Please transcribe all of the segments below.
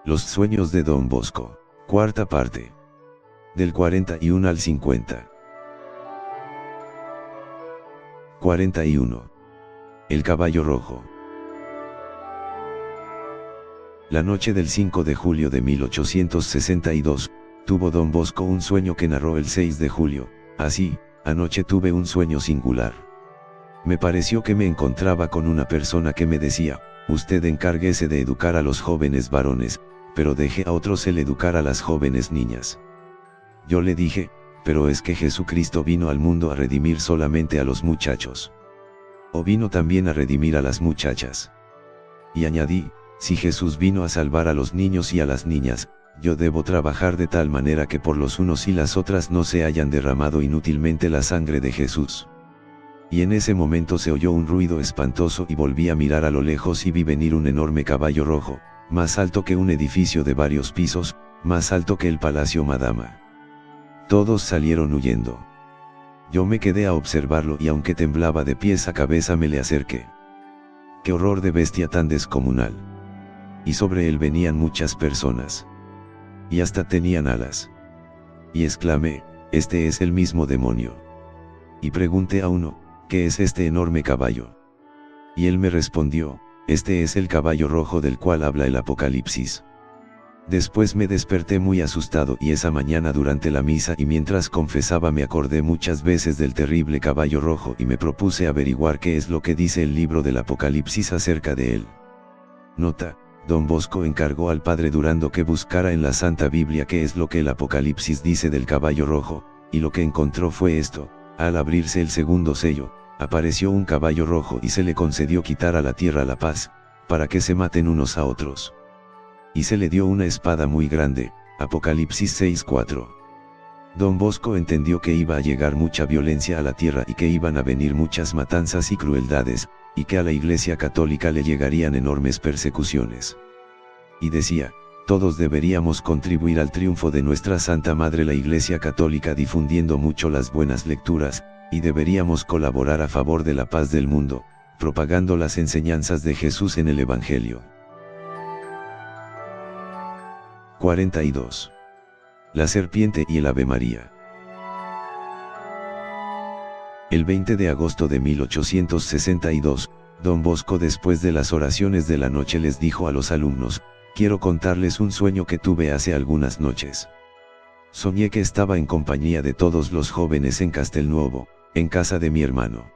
Los sueños de Don Bosco. Cuarta parte. Del 41 al 50. 41. El caballo rojo. La noche del 5 de julio de 1862, tuvo Don Bosco un sueño que narró el 6 de julio, así: anoche tuve un sueño singular. Me pareció que me encontraba con una persona que me decía: usted encárguese de educar a los jóvenes varones, pero deje a otros el educar a las jóvenes niñas. Yo le dije: pero es que Jesucristo vino al mundo a redimir solamente a los muchachos. ¿O vino también a redimir a las muchachas? Y añadí: si Jesús vino a salvar a los niños y a las niñas, yo debo trabajar de tal manera que por los unos y las otras no se hayan derramado inútilmente la sangre de Jesús. Y en ese momento se oyó un ruido espantoso y volví a mirar a lo lejos y vi venir un enorme caballo rojo, más alto que un edificio de varios pisos, más alto que el Palacio Madama. Todos salieron huyendo. Yo me quedé a observarlo y aunque temblaba de pies a cabeza me le acerqué. ¡Qué horror de bestia tan descomunal! Y sobre él venían muchas personas. Y hasta tenían alas. Y exclamé: este es el mismo demonio. Y pregunté a uno: ¿qué es este enorme caballo? Y él me respondió: este es el caballo rojo del cual habla el Apocalipsis. Después me desperté muy asustado y esa mañana durante la misa y mientras confesaba me acordé muchas veces del terrible caballo rojo y me propuse averiguar qué es lo que dice el libro del Apocalipsis acerca de él. Nota: Don Bosco encargó al padre Durando que buscara en la Santa Biblia qué es lo que el Apocalipsis dice del caballo rojo, y lo que encontró fue esto: al abrirse el segundo sello, apareció un caballo rojo y se le concedió quitar a la tierra la paz, para que se maten unos a otros. Y se le dio una espada muy grande, Apocalipsis 6:4. Don Bosco entendió que iba a llegar mucha violencia a la tierra y que iban a venir muchas matanzas y crueldades, y que a la Iglesia Católica le llegarían enormes persecuciones. Y decía: todos deberíamos contribuir al triunfo de nuestra Santa Madre la Iglesia Católica difundiendo mucho las buenas lecturas, y deberíamos colaborar a favor de la paz del mundo, propagando las enseñanzas de Jesús en el Evangelio. 42. La serpiente y el Ave María. El 20 de agosto de 1862, Don Bosco, después de las oraciones de la noche, les dijo a los alumnos: quiero contarles un sueño que tuve hace algunas noches. Soñé que estaba en compañía de todos los jóvenes en Castelnuovo, en casa de mi hermano.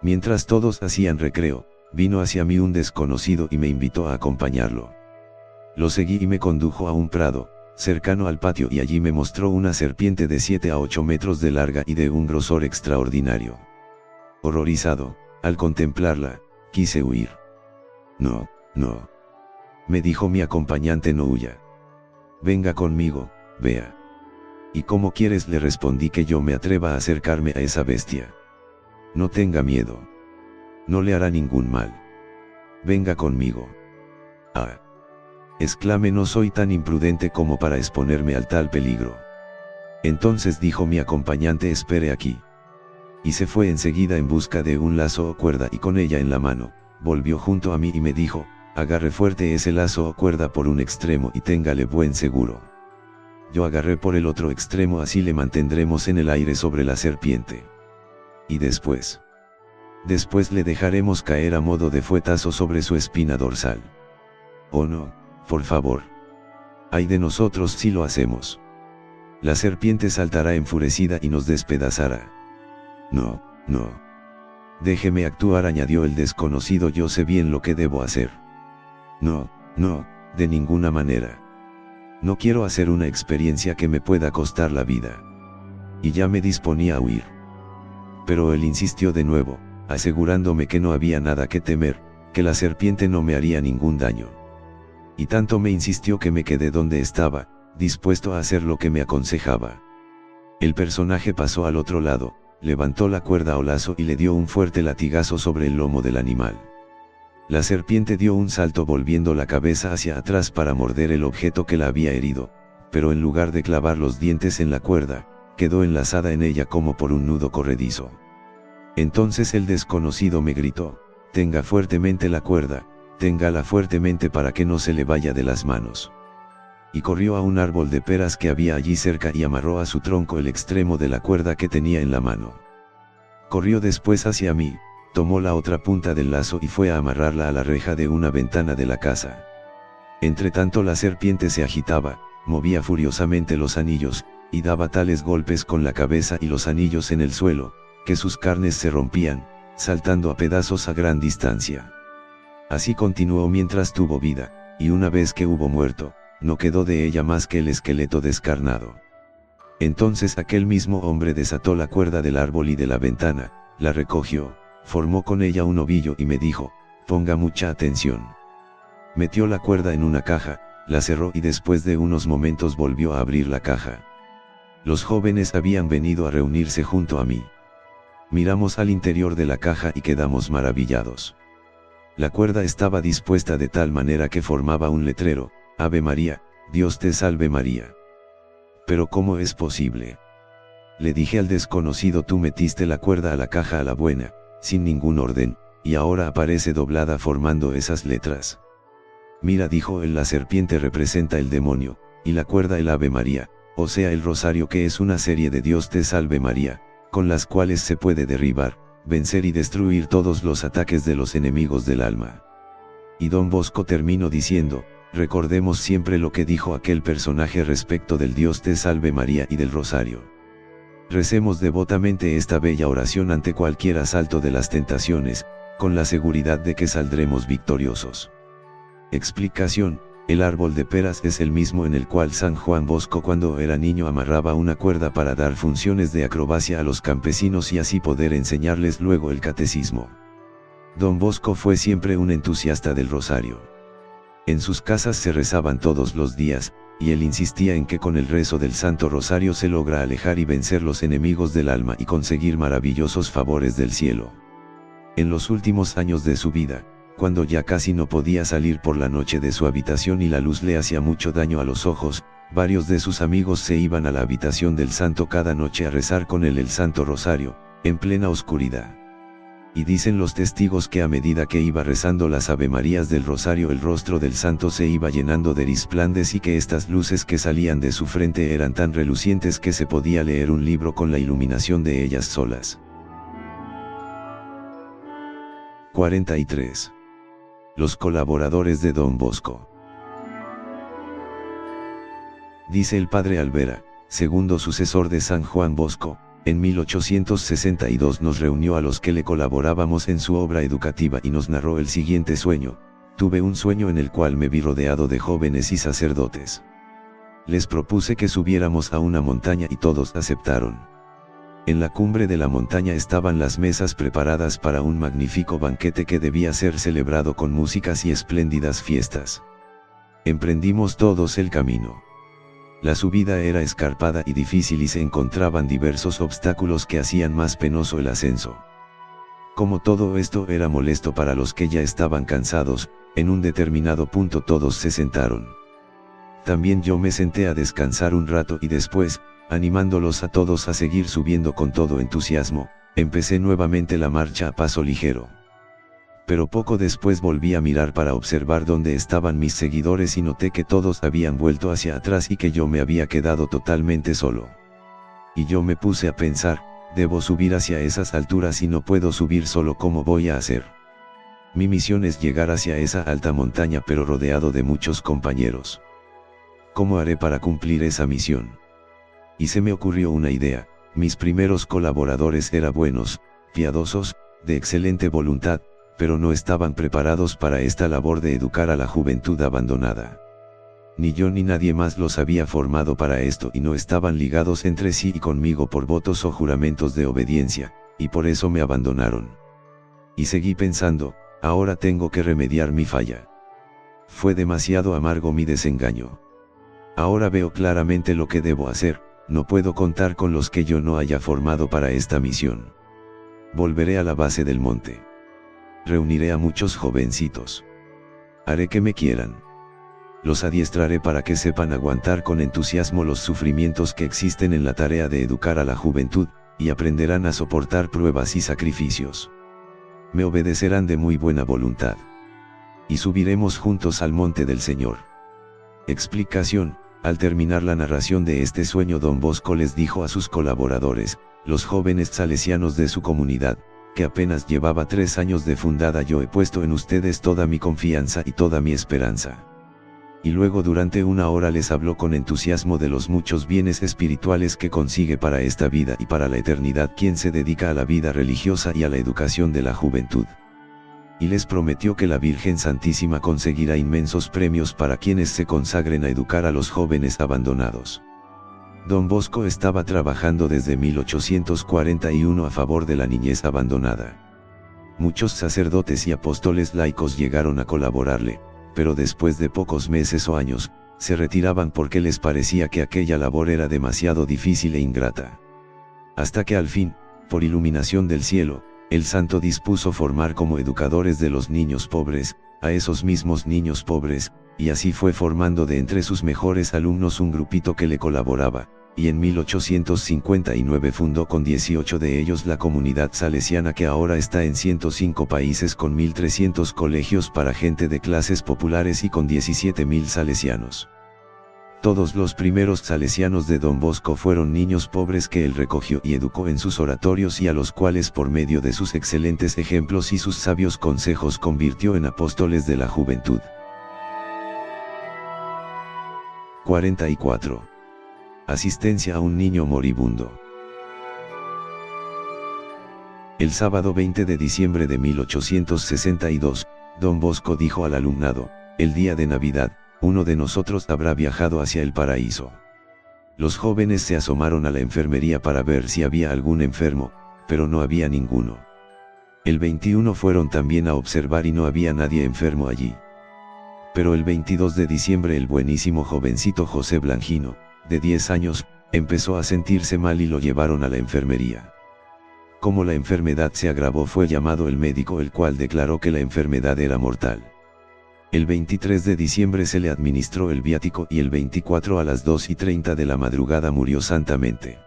Mientras todos hacían recreo, vino hacia mí un desconocido y me invitó a acompañarlo. Lo seguí y me condujo a un prado, cercano al patio, y allí me mostró una serpiente de 7 a 8 metros de larga y de un grosor extraordinario. Horrorizado, al contemplarla, quise huir. No, no. Me dijo mi acompañante: no huya. Venga conmigo, vea. ¿Y cómo quieres?, le respondí, que yo me atreva a acercarme a esa bestia. No tenga miedo. No le hará ningún mal. Venga conmigo. Ah. Exclamé: no soy tan imprudente como para exponerme al tal peligro. Entonces dijo mi acompañante: espere aquí. Y se fue enseguida en busca de un lazo o cuerda y con ella en la mano, volvió junto a mí y me dijo: agarre fuerte ese lazo o cuerda por un extremo y téngale buen seguro. Yo agarré por el otro extremo, así le mantendremos en el aire sobre la serpiente. Y después le dejaremos caer a modo de fuetazo sobre su espina dorsal. Oh no, por favor. Ay de nosotros si lo hacemos. La serpiente saltará enfurecida y nos despedazará. No, no. Déjeme actuar, añadió el desconocido, yo sé bien lo que debo hacer. No, no, de ninguna manera. No quiero hacer una experiencia que me pueda costar la vida. Y ya me disponía a huir. Pero él insistió de nuevo, asegurándome que no había nada que temer, que la serpiente no me haría ningún daño. Y tanto me insistió que me quedé donde estaba, dispuesto a hacer lo que me aconsejaba. El personaje pasó al otro lado, levantó la cuerda o lazo y le dio un fuerte latigazo sobre el lomo del animal. La serpiente dio un salto volviendo la cabeza hacia atrás para morder el objeto que la había herido, pero en lugar de clavar los dientes en la cuerda, quedó enlazada en ella como por un nudo corredizo. Entonces el desconocido me gritó: tenga fuertemente la cuerda, téngala fuertemente para que no se le vaya de las manos. Y corrió a un árbol de peras que había allí cerca y amarró a su tronco el extremo de la cuerda que tenía en la mano. Corrió después hacia mí, tomó la otra punta del lazo y fue a amarrarla a la reja de una ventana de la casa. Entretanto la serpiente se agitaba, movía furiosamente los anillos, y daba tales golpes con la cabeza y los anillos en el suelo, que sus carnes se rompían, saltando a pedazos a gran distancia. Así continuó mientras tuvo vida, y una vez que hubo muerto, no quedó de ella más que el esqueleto descarnado. Entonces aquel mismo hombre desató la cuerda del árbol y de la ventana, la recogió, formó con ella un ovillo y me dijo: ponga mucha atención. Metió la cuerda en una caja, la cerró y después de unos momentos volvió a abrir la caja. Los jóvenes habían venido a reunirse junto a mí. Miramos al interior de la caja y quedamos maravillados. La cuerda estaba dispuesta de tal manera que formaba un letrero: Ave María, Dios te salve María. ¿Pero cómo es posible? Le dije al desconocido: tú metiste la cuerda a la caja a la buena, sin ningún orden, y ahora aparece doblada formando esas letras. Mira, dijo él, la serpiente representa el demonio, y la cuerda el Ave María, o sea el rosario, que es una serie de Dios te salve María, con las cuales se puede derribar, vencer y destruir todos los ataques de los enemigos del alma. Y don Bosco terminó diciendo: recordemos siempre lo que dijo aquel personaje respecto del Dios te salve María y del rosario. Recemos devotamente esta bella oración ante cualquier asalto de las tentaciones, con la seguridad de que saldremos victoriosos. Explicación: el árbol de peras es el mismo en el cual San Juan Bosco cuando era niño amarraba una cuerda para dar funciones de acrobacia a los campesinos y así poder enseñarles luego el catecismo. Don Bosco fue siempre un entusiasta del rosario. En sus casas se rezaban todos los días, y él insistía en que con el rezo del Santo Rosario se logra alejar y vencer los enemigos del alma y conseguir maravillosos favores del cielo. En los últimos años de su vida, cuando ya casi no podía salir por la noche de su habitación y la luz le hacía mucho daño a los ojos, varios de sus amigos se iban a la habitación del santo cada noche a rezar con él el Santo Rosario, en plena oscuridad. Y dicen los testigos que a medida que iba rezando las Avemarías del Rosario el rostro del santo se iba llenando de resplandes y que estas luces que salían de su frente eran tan relucientes que se podía leer un libro con la iluminación de ellas solas. 43. Los colaboradores de Don Bosco. Dice el padre Alvera, segundo sucesor de San Juan Bosco, en 1862 nos reunió a los que le colaborábamos en su obra educativa y nos narró el siguiente sueño: tuve un sueño en el cual me vi rodeado de jóvenes y sacerdotes. Les propuse que subiéramos a una montaña y todos aceptaron. En la cumbre de la montaña estaban las mesas preparadas para un magnífico banquete que debía ser celebrado con músicas y espléndidas fiestas. Emprendimos todos el camino. La subida era escarpada y difícil y se encontraban diversos obstáculos que hacían más penoso el ascenso. Como todo esto era molesto para los que ya estaban cansados, en un determinado punto todos se sentaron. También yo me senté a descansar un rato y después, animándolos a todos a seguir subiendo con todo entusiasmo, empecé nuevamente la marcha a paso ligero. Pero poco después volví a mirar para observar dónde estaban mis seguidores y noté que todos habían vuelto hacia atrás y que yo me había quedado totalmente solo. Y yo me puse a pensar: debo subir hacia esas alturas y no puedo subir solo, ¿cómo voy a hacer? Mi misión es llegar hacia esa alta montaña pero rodeado de muchos compañeros. ¿Cómo haré para cumplir esa misión? Y se me ocurrió una idea: mis primeros colaboradores eran buenos, piadosos, de excelente voluntad, pero no estaban preparados para esta labor de educar a la juventud abandonada. Ni yo ni nadie más los había formado para esto y no estaban ligados entre sí y conmigo por votos o juramentos de obediencia, y por eso me abandonaron. Y seguí pensando: ahora tengo que remediar mi falla. Fue demasiado amargo mi desengaño. Ahora veo claramente lo que debo hacer: no puedo contar con los que yo no haya formado para esta misión. Volveré a la base del monte. Reuniré a muchos jovencitos. Haré que me quieran. Los adiestraré para que sepan aguantar con entusiasmo los sufrimientos que existen en la tarea de educar a la juventud, y aprenderán a soportar pruebas y sacrificios. Me obedecerán de muy buena voluntad. Y subiremos juntos al monte del Señor. Explicación: al terminar la narración de este sueño, don Bosco les dijo a sus colaboradores, los jóvenes salesianos de su comunidad, que apenas llevaba 3 años de fundada: yo he puesto en ustedes toda mi confianza y toda mi esperanza. Y luego durante 1 hora les habló con entusiasmo de los muchos bienes espirituales que consigue para esta vida y para la eternidad quien se dedica a la vida religiosa y a la educación de la juventud. Y les prometió que la Virgen Santísima conseguirá inmensos premios para quienes se consagren a educar a los jóvenes abandonados. Don Bosco estaba trabajando desde 1841 a favor de la niñez abandonada. Muchos sacerdotes y apóstoles laicos llegaron a colaborarle, pero después de pocos meses o años, se retiraban porque les parecía que aquella labor era demasiado difícil e ingrata. Hasta que al fin, por iluminación del cielo, el santo dispuso formar como educadores de los niños pobres, a esos mismos niños pobres, y así fue formando de entre sus mejores alumnos un grupito que le colaboraba, y en 1859 fundó con 18 de ellos la comunidad salesiana que ahora está en 105 países con 1.300 colegios para gente de clases populares y con 17.000 salesianos. Todos los primeros salesianos de Don Bosco fueron niños pobres que él recogió y educó en sus oratorios y a los cuales por medio de sus excelentes ejemplos y sus sabios consejos convirtió en apóstoles de la juventud. 44. Asistencia a un niño moribundo. El sábado 20 de diciembre de 1862, Don Bosco dijo al alumnado: el día de Navidad, uno de nosotros habrá viajado hacia el paraíso. Los jóvenes se asomaron a la enfermería para ver si había algún enfermo, pero no había ninguno. El 21 fueron también a observar y no había nadie enfermo allí. Pero el 22 de diciembre el buenísimo jovencito José Blangino, de 10 años, empezó a sentirse mal y lo llevaron a la enfermería. Como la enfermedad se agravó, fue llamado el médico, el cual declaró que la enfermedad era mortal. El 23 de diciembre se le administró el viático y el 24 a las 2:30 de la madrugada murió santamente.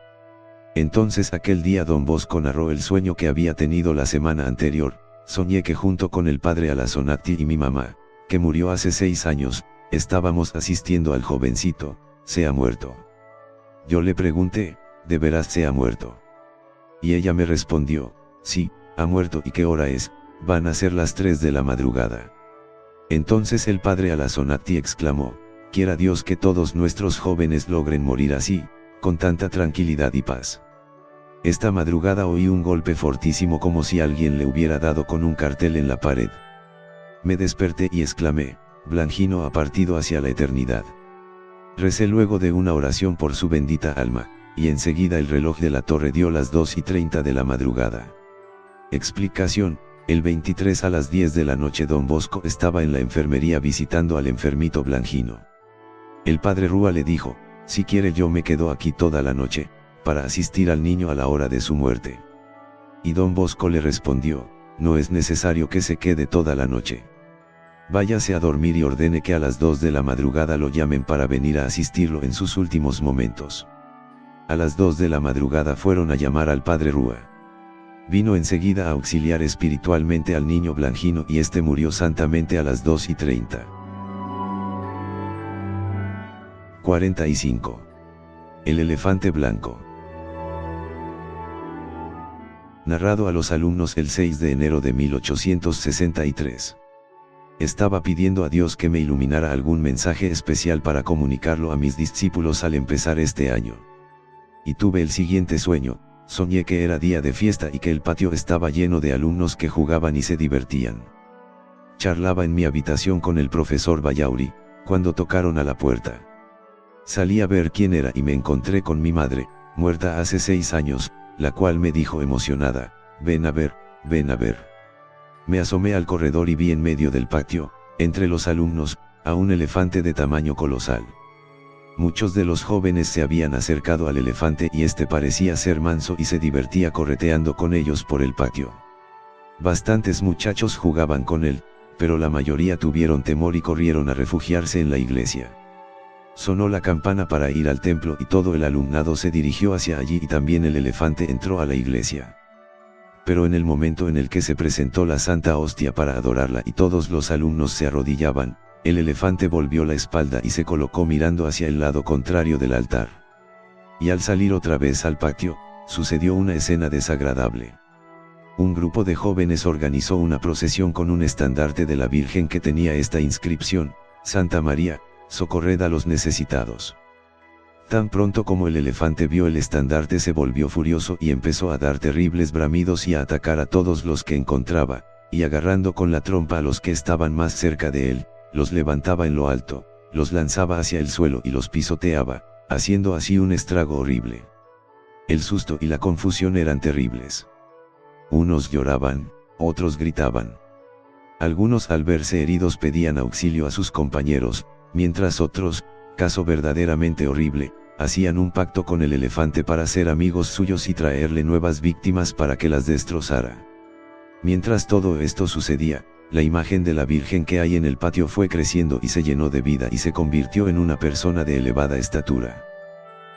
Entonces aquel día Don Bosco narró el sueño que había tenido la semana anterior: soñé que junto con el padre Alazonati y mi mamá, que murió hace 6 años, estábamos asistiendo al jovencito. ¿Se ha muerto? Yo le pregunté: ¿de veras se ha muerto? Y ella me respondió: sí, ha muerto. ¿Y qué hora es? Van a ser las 3 de la madrugada. Entonces el padre Alazonati exclamó: quiera Dios que todos nuestros jóvenes logren morir así, con tanta tranquilidad y paz. Esta madrugada oí un golpe fortísimo como si alguien le hubiera dado con un cartel en la pared. Me desperté y exclamé: Blangino ha partido hacia la eternidad. Recé luego de una oración por su bendita alma, y enseguida el reloj de la torre dio las 2:30 de la madrugada. Explicación: el 23 a las 10 de la noche Don Bosco estaba en la enfermería visitando al enfermito Blangino. El padre Rúa le dijo: si quiere yo me quedo aquí toda la noche, para asistir al niño a la hora de su muerte. Y Don Bosco le respondió: no es necesario que se quede toda la noche. Váyase a dormir y ordene que a las 2 de la madrugada lo llamen para venir a asistirlo en sus últimos momentos. A las 2 de la madrugada fueron a llamar al padre Rúa. Vino enseguida a auxiliar espiritualmente al niño Blangino y este murió santamente a las 2:30. 45. El elefante blanco. Narrado a los alumnos el 6 de enero de 1863. Estaba pidiendo a Dios que me iluminara algún mensaje especial para comunicarlo a mis discípulos al empezar este año. Y tuve el siguiente sueño: soñé que era día de fiesta y que el patio estaba lleno de alumnos que jugaban y se divertían. Charlaba en mi habitación con el profesor Bayauri, cuando tocaron a la puerta. Salí a ver quién era y me encontré con mi madre, muerta hace 6 años, la cual me dijo emocionada: ven a ver, ven a ver. Me asomé al corredor y vi en medio del patio, entre los alumnos, a un elefante de tamaño colosal. Muchos de los jóvenes se habían acercado al elefante y este parecía ser manso y se divertía correteando con ellos por el patio. Bastantes muchachos jugaban con él, pero la mayoría tuvieron temor y corrieron a refugiarse en la iglesia. Sonó la campana para ir al templo y todo el alumnado se dirigió hacia allí y también el elefante entró a la iglesia. Pero en el momento en el que se presentó la Santa Hostia para adorarla y todos los alumnos se arrodillaban, El elefante volvió la espalda y se colocó mirando hacia el lado contrario del altar. Y al salir otra vez al patio, sucedió una escena desagradable. Un grupo de jóvenes organizó una procesión con un estandarte de la Virgen que tenía esta inscripción: Santa María, socorred a los necesitados. Tan pronto como el elefante vio el estandarte se volvió furioso y empezó a dar terribles bramidos y a atacar a todos los que encontraba, y agarrando con la trompa a los que estaban más cerca de él, los levantaba en lo alto, los lanzaba hacia el suelo y los pisoteaba, haciendo así un estrago horrible. El susto y la confusión eran terribles. Unos lloraban, otros gritaban. Algunos al verse heridos pedían auxilio a sus compañeros, mientras otros, caso verdaderamente horrible, hacían un pacto con el elefante para ser amigos suyos y traerle nuevas víctimas para que las destrozara. Mientras todo esto sucedía, la imagen de la Virgen que hay en el patio fue creciendo y se llenó de vida y se convirtió en una persona de elevada estatura.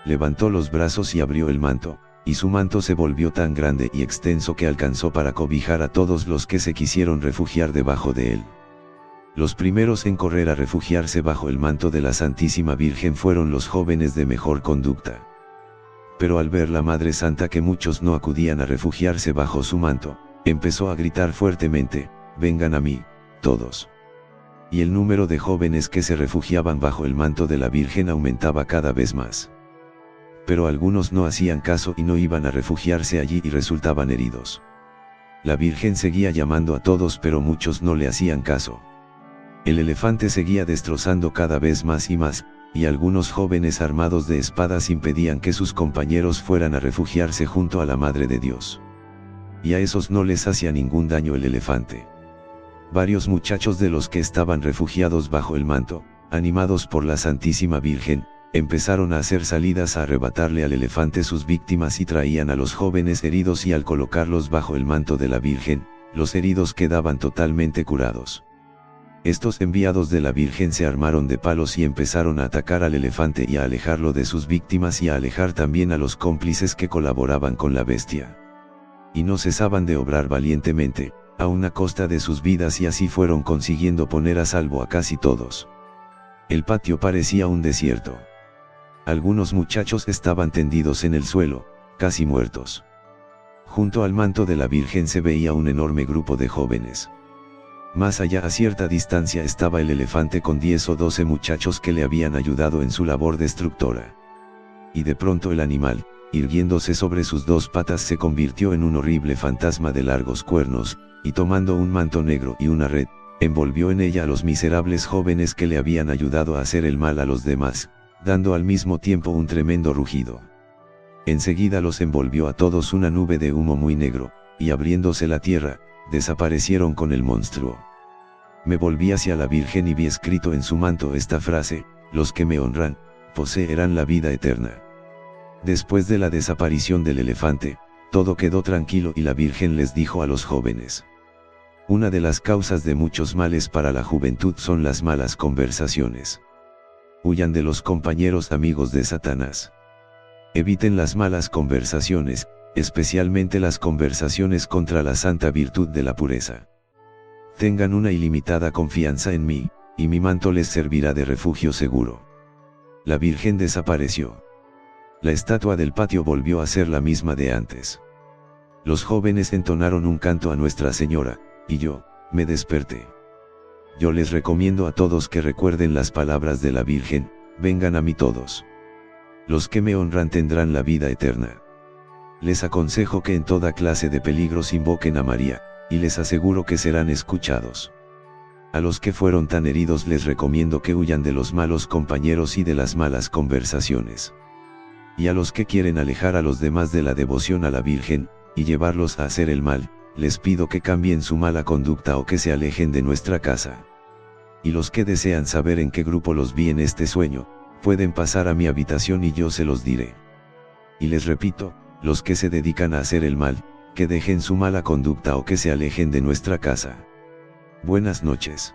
Levantó los brazos y abrió el manto, y su manto se volvió tan grande y extenso que alcanzó para cobijar a todos los que se quisieron refugiar debajo de él. Los primeros en correr a refugiarse bajo el manto de la Santísima Virgen fueron los jóvenes de mejor conducta. Pero al ver la Madre Santa que muchos no acudían a refugiarse bajo su manto, empezó a gritar fuertemente: «Vengan a mí, todos». Y el número de jóvenes que se refugiaban bajo el manto de la Virgen aumentaba cada vez más. Pero algunos no hacían caso y no iban a refugiarse allí y resultaban heridos. La Virgen seguía llamando a todos pero muchos no le hacían caso. El elefante seguía destrozando cada vez más y más, y algunos jóvenes armados de espadas impedían que sus compañeros fueran a refugiarse junto a la Madre de Dios. Y a esos no les hacía ningún daño el elefante. Varios muchachos de los que estaban refugiados bajo el manto, animados por la Santísima Virgen, empezaron a hacer salidas a arrebatarle al elefante sus víctimas y traían a los jóvenes heridos y al colocarlos bajo el manto de la Virgen, los heridos quedaban totalmente curados. Estos enviados de la Virgen se armaron de palos y empezaron a atacar al elefante y a alejarlo de sus víctimas y a alejar también a los cómplices que colaboraban con la bestia. Y no cesaban de obrar valientemente, aun a costa de sus vidas, y así fueron consiguiendo poner a salvo a casi todos. El patio parecía un desierto. Algunos muchachos estaban tendidos en el suelo, casi muertos. Junto al manto de la Virgen se veía un enorme grupo de jóvenes. Más allá a cierta distancia estaba el elefante con 10 o 12 muchachos que le habían ayudado en su labor destructora. Y de pronto el animal, irguiéndose sobre sus dos patas, se convirtió en un horrible fantasma de largos cuernos, y tomando un manto negro y una red, envolvió en ella a los miserables jóvenes que le habían ayudado a hacer el mal a los demás, dando al mismo tiempo un tremendo rugido. Enseguida los envolvió a todos una nube de humo muy negro, y abriéndose la tierra, desaparecieron con el monstruo. Me volví hacia la Virgen y vi escrito en su manto esta frase: «Los que me honran, poseerán la vida eterna». Después de la desaparición del elefante, todo quedó tranquilo y la Virgen les dijo a los jóvenes: «Una de las causas de muchos males para la juventud son las malas conversaciones. Huyan de los compañeros amigos de Satanás. Eviten las malas conversaciones, especialmente las conversaciones contra la santa virtud de la pureza. Tengan una ilimitada confianza en mí, y mi manto les servirá de refugio seguro». La Virgen desapareció. La estatua del patio volvió a ser la misma de antes. Los jóvenes entonaron un canto a Nuestra Señora, y yo, me desperté. Yo les recomiendo a todos que recuerden las palabras de la Virgen: «Vengan a mí todos. Los que me honran tendrán la vida eterna». Les aconsejo que en toda clase de peligros invoquen a María, y les aseguro que serán escuchados. A los que fueron tan heridos les recomiendo que huyan de los malos compañeros y de las malas conversaciones. Y a los que quieren alejar a los demás de la devoción a la Virgen, y llevarlos a hacer el mal, les pido que cambien su mala conducta o que se alejen de nuestra casa. Y los que desean saber en qué grupo los vi en este sueño, pueden pasar a mi habitación y yo se los diré. Y les repito, los que se dedican a hacer el mal, que dejen su mala conducta o que se alejen de nuestra casa. Buenas noches.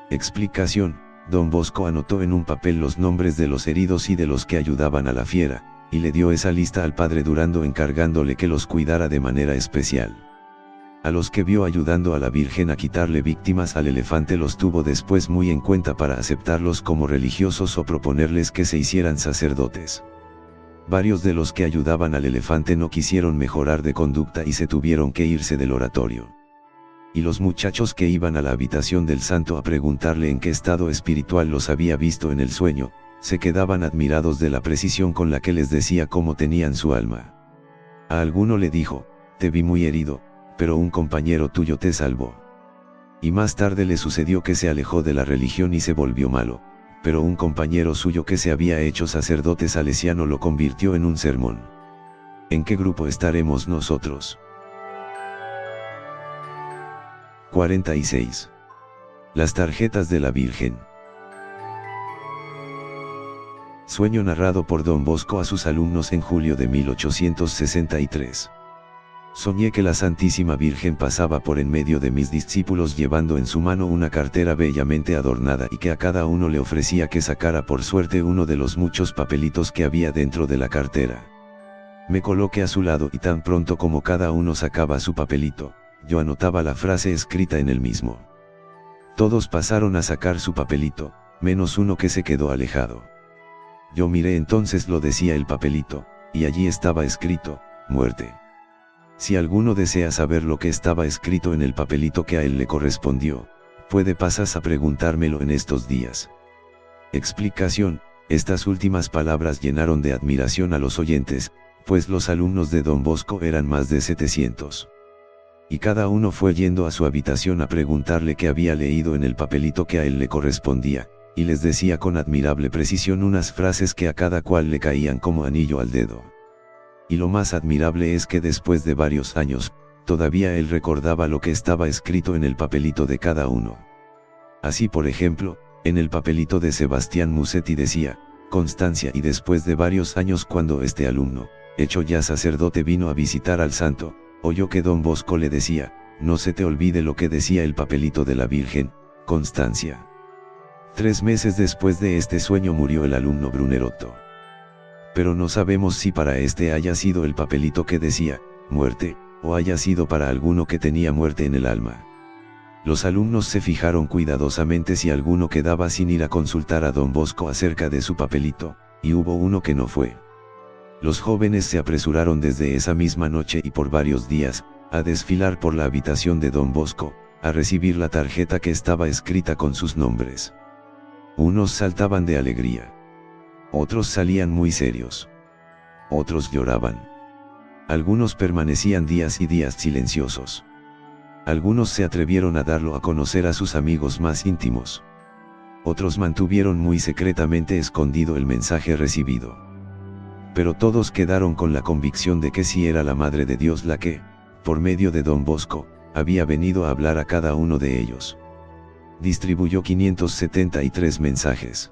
Explicación: Don Bosco anotó en un papel los nombres de los heridos y de los que ayudaban a la fiera, y le dio esa lista al padre Durando encargándole que los cuidara de manera especial. A los que vio ayudando a la Virgen a quitarle víctimas al elefante los tuvo después muy en cuenta para aceptarlos como religiosos o proponerles que se hicieran sacerdotes. Varios de los que ayudaban al elefante no quisieron mejorar de conducta y se tuvieron que irse del oratorio. Y los muchachos que iban a la habitación del santo a preguntarle en qué estado espiritual los había visto en el sueño, se quedaban admirados de la precisión con la que les decía cómo tenían su alma. A alguno le dijo: te vi muy herido, pero un compañero tuyo te salvó. Y más tarde le sucedió que se alejó de la religión y se volvió malo, pero un compañero suyo que se había hecho sacerdote salesiano lo convirtió en un sermón. ¿En qué grupo estaremos nosotros? 46. Las tarjetas de la Virgen. Sueño narrado por Don Bosco a sus alumnos en julio de 1863. Soñé que la Santísima Virgen pasaba por en medio de mis discípulos llevando en su mano una cartera bellamente adornada y que a cada uno le ofrecía que sacara por suerte uno de los muchos papelitos que había dentro de la cartera. Me coloqué a su lado y tan pronto como cada uno sacaba su papelito, yo anotaba la frase escrita en el mismo. Todos pasaron a sacar su papelito, menos uno que se quedó alejado. Yo miré entonces lo decía el papelito, y allí estaba escrito: muerte. Si alguno desea saber lo que estaba escrito en el papelito que a él le correspondió, puede pasar a preguntármelo en estos días. Explicación: estas últimas palabras llenaron de admiración a los oyentes, pues los alumnos de Don Bosco eran más de 700. Y cada uno fue yendo a su habitación a preguntarle qué había leído en el papelito que a él le correspondía, y les decía con admirable precisión unas frases que a cada cual le caían como anillo al dedo. Y lo más admirable es que después de varios años, todavía él recordaba lo que estaba escrito en el papelito de cada uno. Así por ejemplo, en el papelito de Sebastián Musetti decía: Constancia, y después de varios años cuando este alumno, hecho ya sacerdote, vino a visitar al santo, oyó que Don Bosco le decía: no se te olvide lo que decía el papelito de la Virgen, Constancia. 3 meses después de este sueño murió el alumno Brunerotto. Pero no sabemos si para este haya sido el papelito que decía muerte, o haya sido para alguno que tenía muerte en el alma. Los alumnos se fijaron cuidadosamente si alguno quedaba sin ir a consultar a Don Bosco acerca de su papelito, y hubo uno que no fue. Los jóvenes se apresuraron desde esa misma noche y por varios días, a desfilar por la habitación de Don Bosco, a recibir la tarjeta que estaba escrita con sus nombres. Unos saltaban de alegría. Otros salían muy serios. Otros lloraban. Algunos permanecían días y días silenciosos. Algunos se atrevieron a darlo a conocer a sus amigos más íntimos. Otros mantuvieron muy secretamente escondido el mensaje recibido. Pero todos quedaron con la convicción de que sí era la Madre de Dios la que, por medio de Don Bosco, había venido a hablar a cada uno de ellos. Distribuyó 573 mensajes.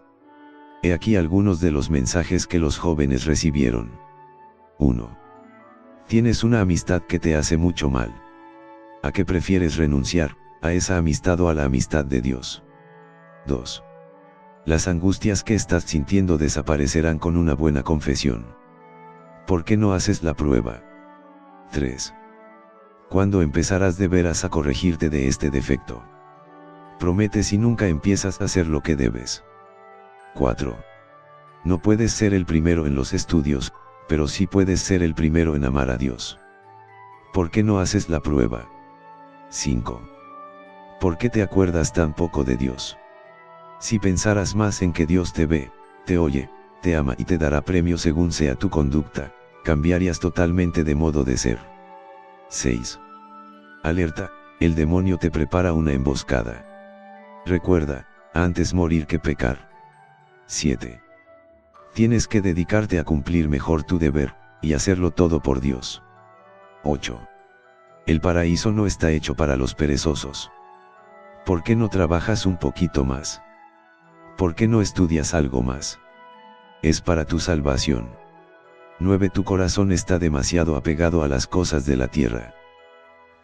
He aquí algunos de los mensajes que los jóvenes recibieron. 1. Tienes una amistad que te hace mucho mal. ¿A qué prefieres renunciar, a esa amistad o a la amistad de Dios? 2. Las angustias que estás sintiendo desaparecerán con una buena confesión. ¿Por qué no haces la prueba? 3. ¿Cuándo empezarás de veras a corregirte de este defecto? Promete si nunca empiezas a hacer lo que debes. 4. No puedes ser el primero en los estudios, pero sí puedes ser el primero en amar a Dios. ¿Por qué no haces la prueba? 5. ¿Por qué te acuerdas tan poco de Dios? Si pensaras más en que Dios te ve, te oye, te ama y te dará premio según sea tu conducta, cambiarías totalmente de modo de ser. 6. Alerta, el demonio te prepara una emboscada. Recuerda, antes morir que pecar. 7. Tienes que dedicarte a cumplir mejor tu deber, y hacerlo todo por Dios. 8. El paraíso no está hecho para los perezosos. ¿Por qué no trabajas un poquito más? ¿Por qué no estudias algo más? Es para tu salvación. 9. Tu corazón está demasiado apegado a las cosas de la tierra.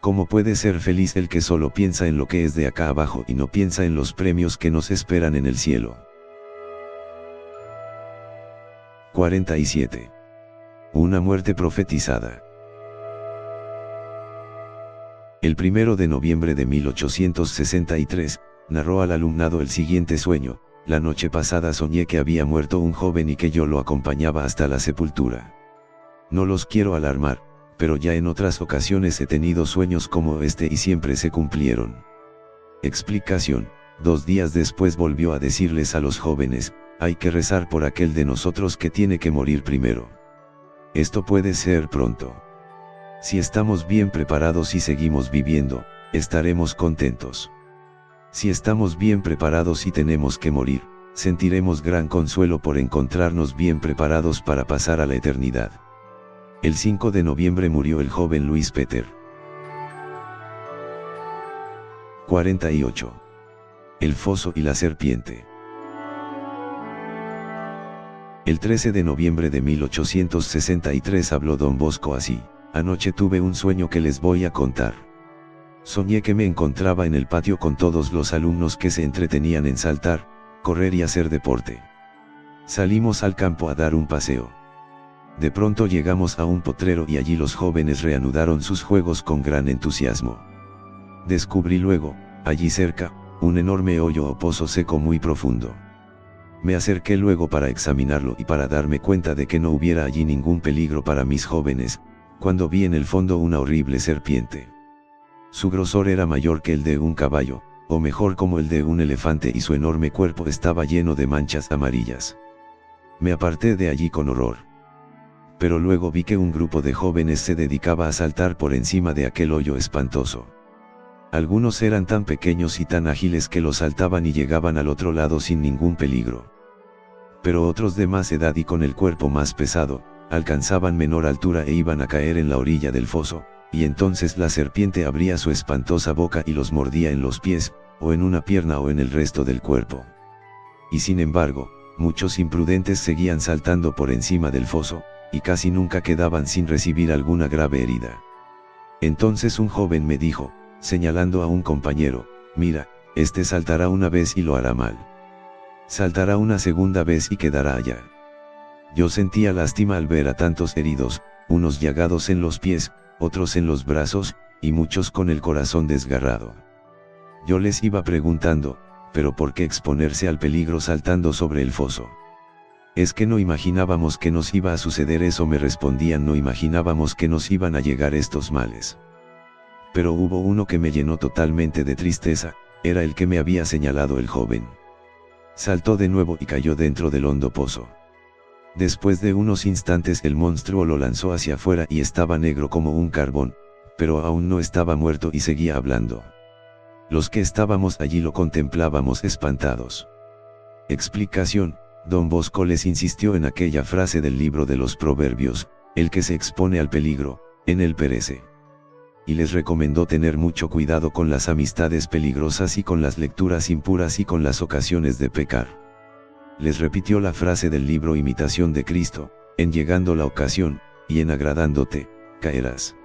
¿Cómo puede ser feliz el que solo piensa en lo que es de acá abajo y no piensa en los premios que nos esperan en el cielo? 47. Una muerte profetizada. El 1 de noviembre de 1863, narró al alumnado el siguiente sueño: la noche pasada soñé que había muerto un joven y que yo lo acompañaba hasta la sepultura. No los quiero alarmar, pero ya en otras ocasiones he tenido sueños como este y siempre se cumplieron. Explicación: 2 días después volvió a decirles a los jóvenes: hay que rezar por aquel de nosotros que tiene que morir primero. Esto puede ser pronto. Si estamos bien preparados y seguimos viviendo, estaremos contentos. Si estamos bien preparados y tenemos que morir, sentiremos gran consuelo por encontrarnos bien preparados para pasar a la eternidad. El 5 de noviembre murió el joven Luis Peter. 48. El foso y la serpiente. El 13 de noviembre de 1863 habló don Bosco así: anoche tuve un sueño que les voy a contar. Soñé que me encontraba en el patio con todos los alumnos que se entretenían en saltar, correr y hacer deporte. Salimos al campo a dar un paseo. De pronto llegamos a un potrero y allí los jóvenes reanudaron sus juegos con gran entusiasmo. Descubrí luego, allí cerca, un enorme hoyo o pozo seco muy profundo. Me acerqué luego para examinarlo y para darme cuenta de que no hubiera allí ningún peligro para mis jóvenes, cuando vi en el fondo una horrible serpiente. Su grosor era mayor que el de un caballo, o mejor como el de un elefante, y su enorme cuerpo estaba lleno de manchas amarillas. Me aparté de allí con horror. Pero luego vi que un grupo de jóvenes se dedicaba a saltar por encima de aquel hoyo espantoso. Algunos eran tan pequeños y tan ágiles que lo saltaban y llegaban al otro lado sin ningún peligro. Pero otros de más edad y con el cuerpo más pesado, alcanzaban menor altura e iban a caer en la orilla del foso, y entonces la serpiente abría su espantosa boca y los mordía en los pies, o en una pierna o en el resto del cuerpo. Y sin embargo, muchos imprudentes seguían saltando por encima del foso, y casi nunca quedaban sin recibir alguna grave herida. Entonces un joven me dijo, señalando a un compañero: mira, este saltará una vez y lo hará mal. Saltará una segunda vez y quedará allá. Yo sentía lástima al ver a tantos heridos, unos llagados en los pies, otros en los brazos, y muchos con el corazón desgarrado. Yo les iba preguntando: ¿pero por qué exponerse al peligro saltando sobre el foso? ¿Es que no imaginábamos que nos iba a suceder eso? Me respondían: no imaginábamos que nos iban a llegar estos males. Pero hubo uno que me llenó totalmente de tristeza, era el que me había señalado el joven. Saltó de nuevo y cayó dentro del hondo pozo. Después de unos instantes el monstruo lo lanzó hacia afuera y estaba negro como un carbón, pero aún no estaba muerto y seguía hablando. Los que estábamos allí lo contemplábamos espantados. Explicación: don Bosco les insistió en aquella frase del libro de los Proverbios: el que se expone al peligro, en él perece. Y les recomendó tener mucho cuidado con las amistades peligrosas y con las lecturas impuras y con las ocasiones de pecar. Les repitió la frase del libro Imitación de Cristo: en llegando la ocasión, y en agradándote, caerás.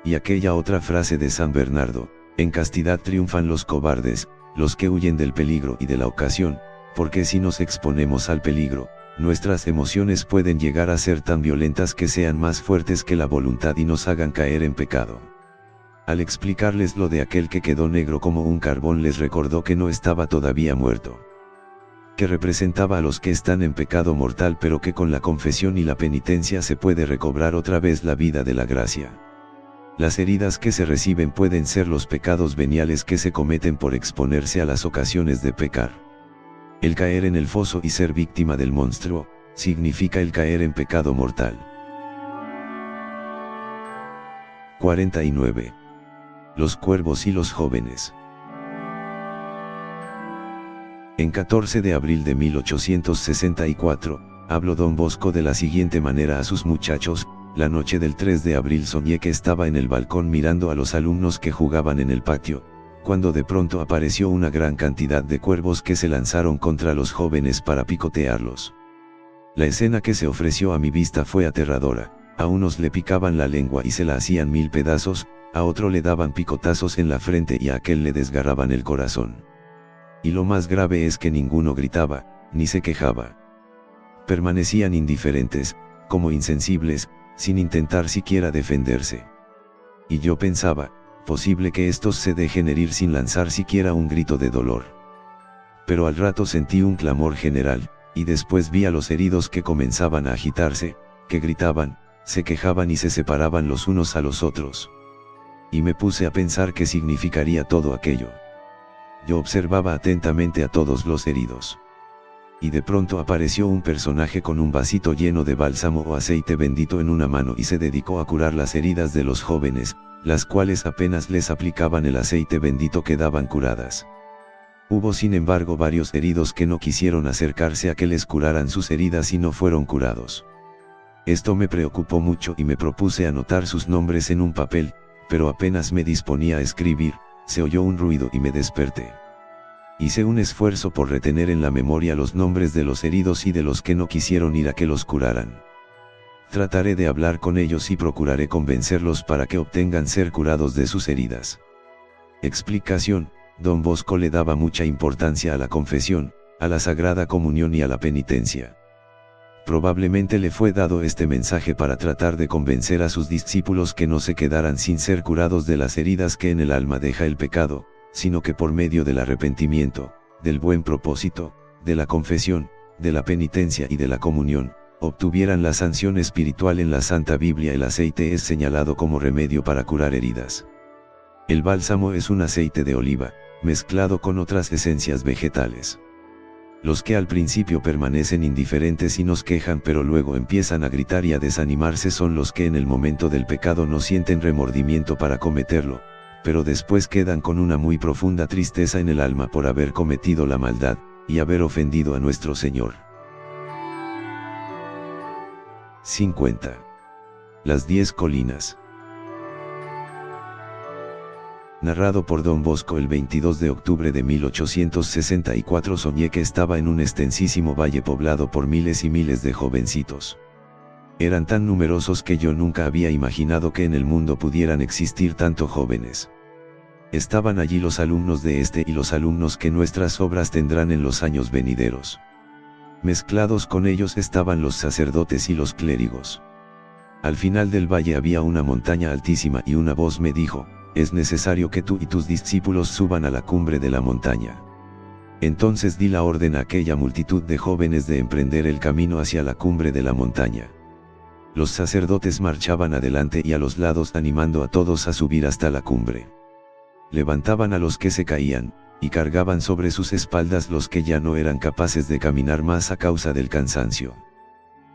Y aquella otra frase de San Bernardo: en castidad triunfan los cobardes, los que huyen del peligro y de la ocasión, porque si nos exponemos al peligro, nuestras emociones pueden llegar a ser tan violentas que sean más fuertes que la voluntad y nos hagan caer en pecado. Al explicarles lo de aquel que quedó negro como un carbón, les recordó que no estaba todavía muerto, que representaba a los que están en pecado mortal, pero que con la confesión y la penitencia se puede recobrar otra vez la vida de la gracia. Las heridas que se reciben pueden ser los pecados veniales que se cometen por exponerse a las ocasiones de pecar. El caer en el foso y ser víctima del monstruo, significa el caer en pecado mortal. 49. Los cuervos y los jóvenes. En 14 de abril de 1864, habló don Bosco de la siguiente manera a sus muchachos: la noche del 3 de abril soñé que estaba en el balcón mirando a los alumnos que jugaban en el patio, cuando de pronto apareció una gran cantidad de cuervos que se lanzaron contra los jóvenes para picotearlos. La escena que se ofreció a mi vista fue aterradora: a unos le picaban la lengua y se la hacían 1000 pedazos, a otro le daban picotazos en la frente y a aquel le desgarraban el corazón. Y lo más grave es que ninguno gritaba, ni se quejaba. Permanecían indiferentes, como insensibles, sin intentar siquiera defenderse. Y yo pensaba: posible que estos se dejen herir sin lanzar siquiera un grito de dolor. Pero al rato sentí un clamor general, y después vi a los heridos que comenzaban a agitarse, que gritaban, se quejaban y se separaban los unos a los otros. Y me puse a pensar qué significaría todo aquello. Yo observaba atentamente a todos los heridos. Y de pronto apareció un personaje con un vasito lleno de bálsamo o aceite bendito en una mano y se dedicó a curar las heridas de los jóvenes, las cuales apenas les aplicaban el aceite bendito quedaban curadas. Hubo sin embargo varios heridos que no quisieron acercarse a que les curaran sus heridas y no fueron curados. Esto me preocupó mucho y me propuse anotar sus nombres en un papel, pero apenas me disponía a escribir, se oyó un ruido y me desperté. Hice un esfuerzo por retener en la memoria los nombres de los heridos y de los que no quisieron ir a que los curaran. Trataré de hablar con ellos y procuraré convencerlos para que obtengan ser curados de sus heridas. Explicación: Don Bosco le daba mucha importancia a la confesión, a la Sagrada Comunión y a la penitencia. Probablemente le fue dado este mensaje para tratar de convencer a sus discípulos que no se quedaran sin ser curados de las heridas que en el alma deja el pecado, sino que por medio del arrepentimiento, del buen propósito, de la confesión, de la penitencia y de la comunión, obtuvieran la sanción espiritual. En la Santa Biblia el aceite es señalado como remedio para curar heridas. El bálsamo es un aceite de oliva, mezclado con otras esencias vegetales. Los que al principio permanecen indiferentes y nos quejan pero luego empiezan a gritar y a desanimarse son los que en el momento del pecado no sienten remordimiento para cometerlo, pero después quedan con una muy profunda tristeza en el alma por haber cometido la maldad, y haber ofendido a nuestro Señor. 50. Las 10 colinas. Narrado por Don Bosco. El 22 de octubre de 1864 soñé que estaba en un extensísimo valle poblado por miles y miles de jovencitos. Eran tan numerosos que yo nunca había imaginado que en el mundo pudieran existir tantos jóvenes. Estaban allí los alumnos de este y los alumnos que nuestras obras tendrán en los años venideros. Mezclados con ellos estaban los sacerdotes y los clérigos. Al final del valle había una montaña altísima y una voz me dijo: es necesario que tú y tus discípulos suban a la cumbre de la montaña. Entonces di la orden a aquella multitud de jóvenes de emprender el camino hacia la cumbre de la montaña. Los sacerdotes marchaban adelante y a los lados animando a todos a subir hasta la cumbre. Levantaban a los que se caían, y cargaban sobre sus espaldas los que ya no eran capaces de caminar más a causa del cansancio.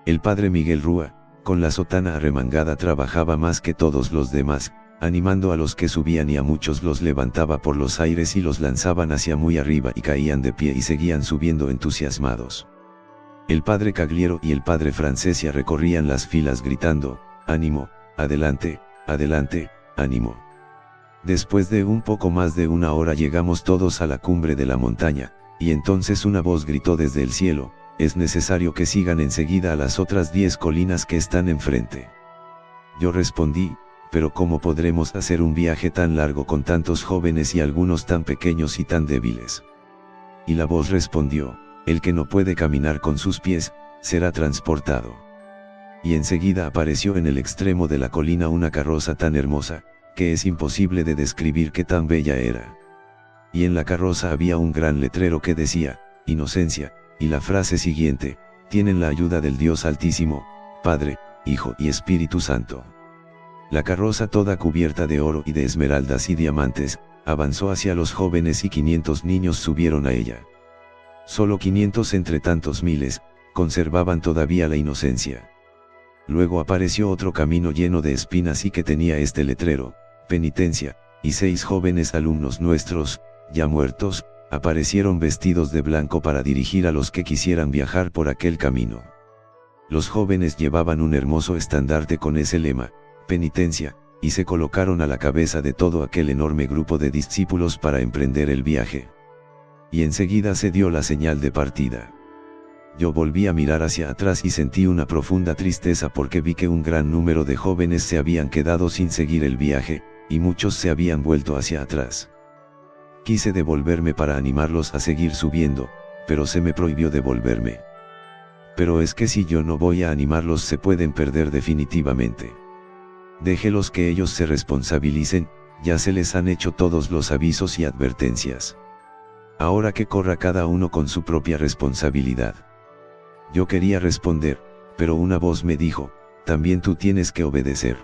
El padre Miguel Rúa, con la sotana arremangada, trabajaba más que todos los demás, animando a los que subían, y a muchos los levantaba por los aires y los lanzaban hacia muy arriba y caían de pie y seguían subiendo entusiasmados. El padre Cagliero y el padre Francesia recorrían las filas gritando: ánimo, adelante, adelante, ánimo. Después de un poco más de una hora llegamos todos a la cumbre de la montaña, y entonces una voz gritó desde el cielo: es necesario que sigan enseguida a las otras 10 colinas que están enfrente. Yo respondí: pero ¿cómo podremos hacer un viaje tan largo con tantos jóvenes y algunos tan pequeños y tan débiles? Y la voz respondió: el que no puede caminar con sus pies, será transportado. Y enseguida apareció en el extremo de la colina una carroza tan hermosa, que es imposible de describir qué tan bella era. Y en la carroza había un gran letrero que decía: inocencia, y la frase siguiente: tienen la ayuda del Dios Altísimo, Padre, Hijo y Espíritu Santo. La carroza, toda cubierta de oro y de esmeraldas y diamantes, avanzó hacia los jóvenes y 500 niños subieron a ella. Solo 500 entre tantos miles, conservaban todavía la inocencia. Luego apareció otro camino lleno de espinas y que tenía este letrero: penitencia, y 6 jóvenes alumnos nuestros, ya muertos, aparecieron vestidos de blanco para dirigir a los que quisieran viajar por aquel camino. Los jóvenes llevaban un hermoso estandarte con ese lema: penitencia, y se colocaron a la cabeza de todo aquel enorme grupo de discípulos para emprender el viaje. Y enseguida se dio la señal de partida. Yo volví a mirar hacia atrás y sentí una profunda tristeza porque vi que un gran número de jóvenes se habían quedado sin seguir el viaje, y muchos se habían vuelto hacia atrás. Quise devolverme para animarlos a seguir subiendo, pero se me prohibió devolverme. Pero es que si yo no voy a animarlos se pueden perder definitivamente. Déjelos que ellos se responsabilicen, ya se les han hecho todos los avisos y advertencias. Ahora que corra cada uno con su propia responsabilidad. Yo quería responder, pero una voz me dijo, también tú tienes que obedecer.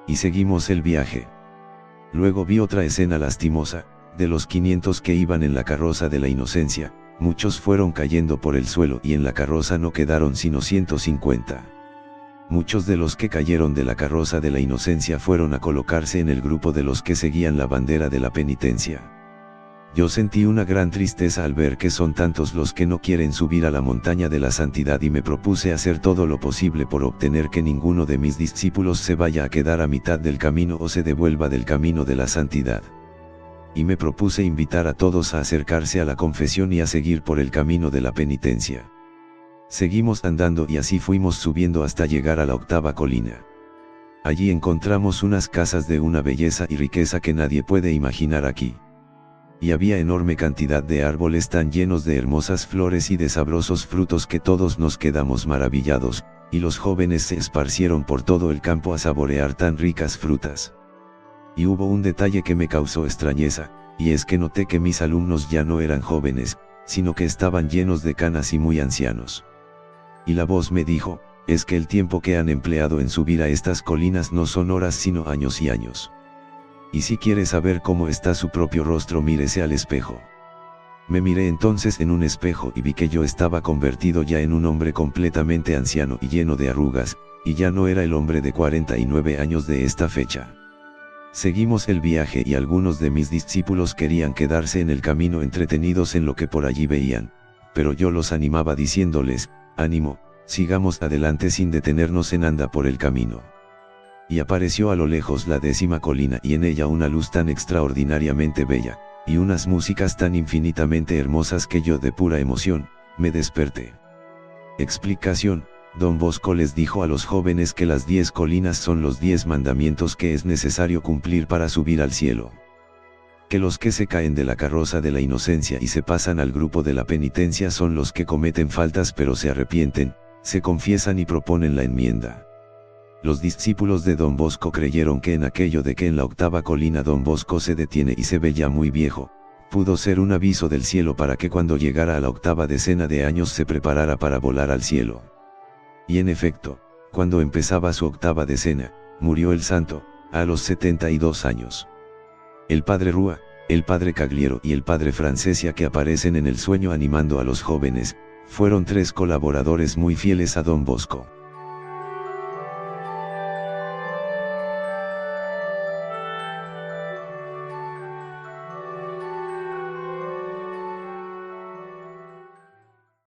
Y seguimos el viaje. Luego vi otra escena lastimosa, de los 500 que iban en la carroza de la inocencia, muchos fueron cayendo por el suelo y en la carroza no quedaron sino 150. Muchos de los que cayeron de la carroza de la inocencia fueron a colocarse en el grupo de los que seguían la bandera de la penitencia. Yo sentí una gran tristeza al ver que son tantos los que no quieren subir a la montaña de la santidad y me propuse hacer todo lo posible por obtener que ninguno de mis discípulos se vaya a quedar a mitad del camino o se devuelva del camino de la santidad. Y me propuse invitar a todos a acercarse a la confesión y a seguir por el camino de la penitencia. Seguimos andando y así fuimos subiendo hasta llegar a la 8ª colina. Allí encontramos unas casas de una belleza y riqueza que nadie puede imaginar aquí. Y había enorme cantidad de árboles tan llenos de hermosas flores y de sabrosos frutos que todos nos quedamos maravillados, y los jóvenes se esparcieron por todo el campo a saborear tan ricas frutas. Y hubo un detalle que me causó extrañeza, y es que noté que mis alumnos ya no eran jóvenes, sino que estaban llenos de canas y muy ancianos. Y la voz me dijo, es que el tiempo que han empleado en subir a estas colinas no son horas sino años y años. Y si quiere saber cómo está su propio rostro, mírese al espejo. Me miré entonces en un espejo y vi que yo estaba convertido ya en un hombre completamente anciano y lleno de arrugas, y ya no era el hombre de 49 años de esta fecha. Seguimos el viaje y algunos de mis discípulos querían quedarse en el camino entretenidos en lo que por allí veían, pero yo los animaba diciéndoles, ánimo, sigamos adelante sin detenernos en anda por el camino. Y apareció a lo lejos la 10ª colina y en ella una luz tan extraordinariamente bella, y unas músicas tan infinitamente hermosas que yo de pura emoción, me desperté. Explicación: Don Bosco les dijo a los jóvenes que las 10 colinas son los 10 mandamientos que es necesario cumplir para subir al cielo. Que los que se caen de la carroza de la inocencia y se pasan al grupo de la penitencia son los que cometen faltas pero se arrepienten, se confiesan y proponen la enmienda. Los discípulos de Don Bosco creyeron que en aquello de que en la 8ª colina Don Bosco se detiene y se ve ya muy viejo, pudo ser un aviso del cielo para que cuando llegara a la 8ª decena de años se preparara para volar al cielo. Y en efecto, cuando empezaba su 8ª decena, murió el santo, a los 72 años. El padre Rúa, el padre Cagliero y el padre Francesia, que aparecen en el sueño animando a los jóvenes, fueron 3 colaboradores muy fieles a Don Bosco.